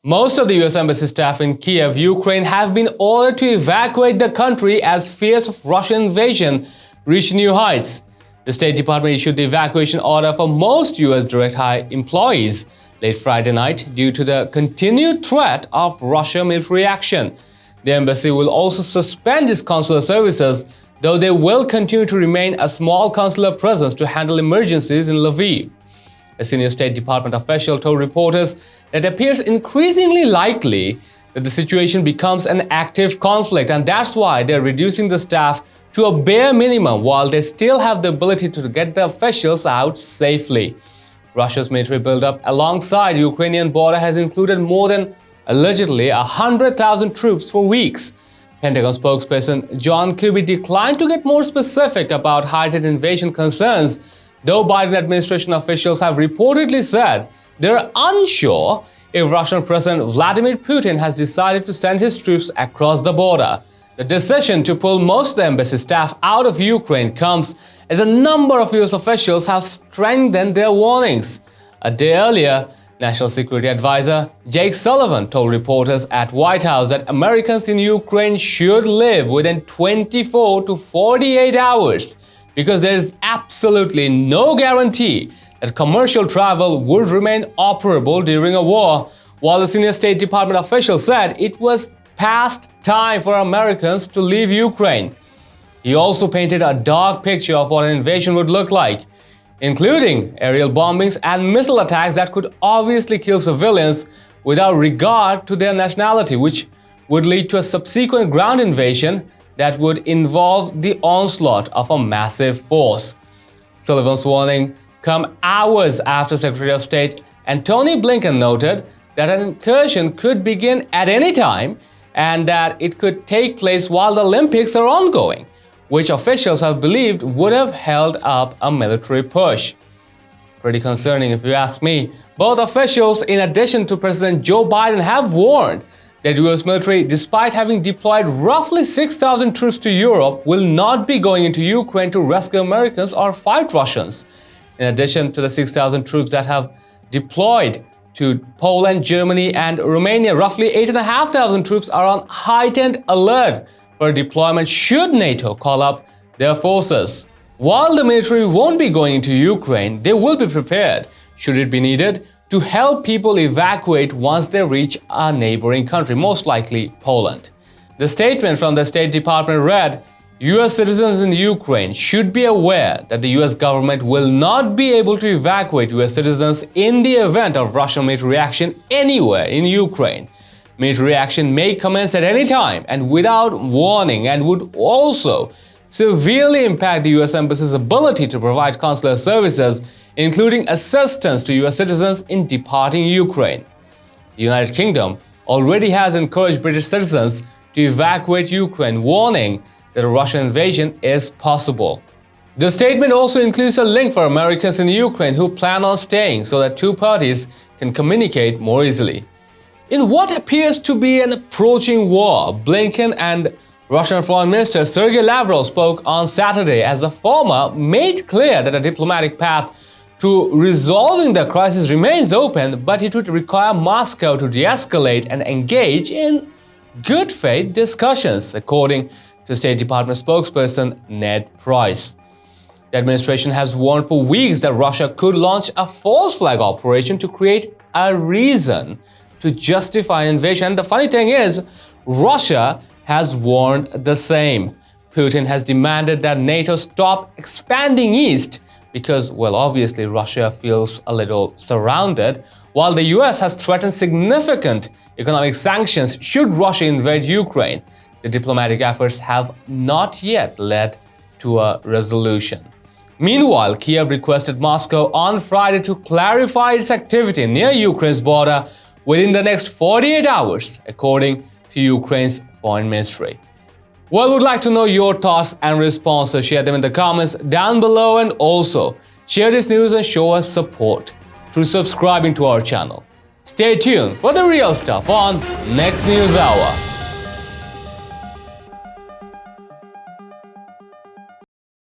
Most of the US Embassy staff in Kyiv, Ukraine have been ordered to evacuate the country as fears of Russian invasion reach new heights. The State Department issued the evacuation order for most US direct hire employees late Friday night due to the continued threat of Russian military action. The embassy will also suspend its consular services, though they will continue to remain a small consular presence to handle emergencies in Lviv. A senior State Department official told reporters that it appears increasingly likely that the situation becomes an active conflict, and that's why they're reducing the staff to a bare minimum while they still have the ability to get the officials out safely. Russia's military buildup alongside the Ukrainian border has included more than allegedly 100,000 troops for weeks. Pentagon spokesperson John Kirby declined to get more specific about heightened invasion concerns, though Biden administration officials have reportedly said they're unsure if Russian President Vladimir Putin has decided to send his troops across the border. The decision to pull most of the embassy staff out of Ukraine comes as a number of US officials have strengthened their warnings. A day earlier, National Security Advisor Jake Sullivan told reporters at White House that Americans in Ukraine should live within 24 to 48 hours because there is absolutely no guarantee that commercial travel would remain operable during a war, while the senior State Department official said it was past time for Americans to leave Ukraine. He also painted a dark picture of what an invasion would look like, including aerial bombings and missile attacks that could obviously kill civilians without regard to their nationality, which would lead to a subsequent ground invasion that would involve the onslaught of a massive force. Sullivan's warning come hours after Secretary of State Antony Blinken noted that an incursion could begin at any time and that it could take place while the Olympics are ongoing, which officials have believed would have held up a military push. Pretty concerning if you ask me. Both officials, in addition to President Joe Biden, have warned that the US military, despite having deployed roughly 6,000 troops to Europe, will not be going into Ukraine to rescue Americans or fight Russians. In addition to the 6,000 troops that have deployed to Poland, Germany, and Romania, roughly 8,500 troops are on heightened alert for deployment should NATO call up their forces. While the military won't be going into Ukraine, they will be prepared, should it be needed, to help people evacuate once they reach a neighboring country, most likely Poland. The statement from the State Department read, US citizens in Ukraine should be aware that the US government will not be able to evacuate US citizens in the event of Russian military action anywhere in Ukraine. Military action may commence at any time and without warning, and would also severely impact the US Embassy's ability to provide consular services, including assistance to US citizens in departing Ukraine. The United Kingdom already has encouraged British citizens to evacuate Ukraine, warning that a Russian invasion is possible. The statement also includes a link for Americans in Ukraine who plan on staying so that two parties can communicate more easily. In what appears to be an approaching war, Blinken and Russian Foreign Minister Sergei Lavrov spoke on Saturday, as the former made clear that a diplomatic path to resolving the crisis remains open, but it would require Moscow to de-escalate and engage in good faith discussions, according to State Department spokesperson Ned Price. The administration has warned for weeks that Russia could launch a false flag operation to create a reason to justify an invasion. And the funny thing is, Russia has warned the same. Putin has demanded that NATO stop expanding east because, well, obviously Russia feels a little surrounded, while the US has threatened significant economic sanctions should Russia invade Ukraine. The diplomatic efforts have not yet led to a resolution. Meanwhile, Kyiv requested Moscow on Friday to clarify its activity near Ukraine's border within the next 48 hours, according to Ukraine's Foreign Ministry. Well, we'd like to know your thoughts and responses. Share them in the comments down below, and also share this news and show us support through subscribing to our channel. Stay tuned for the real stuff on Next News Hour.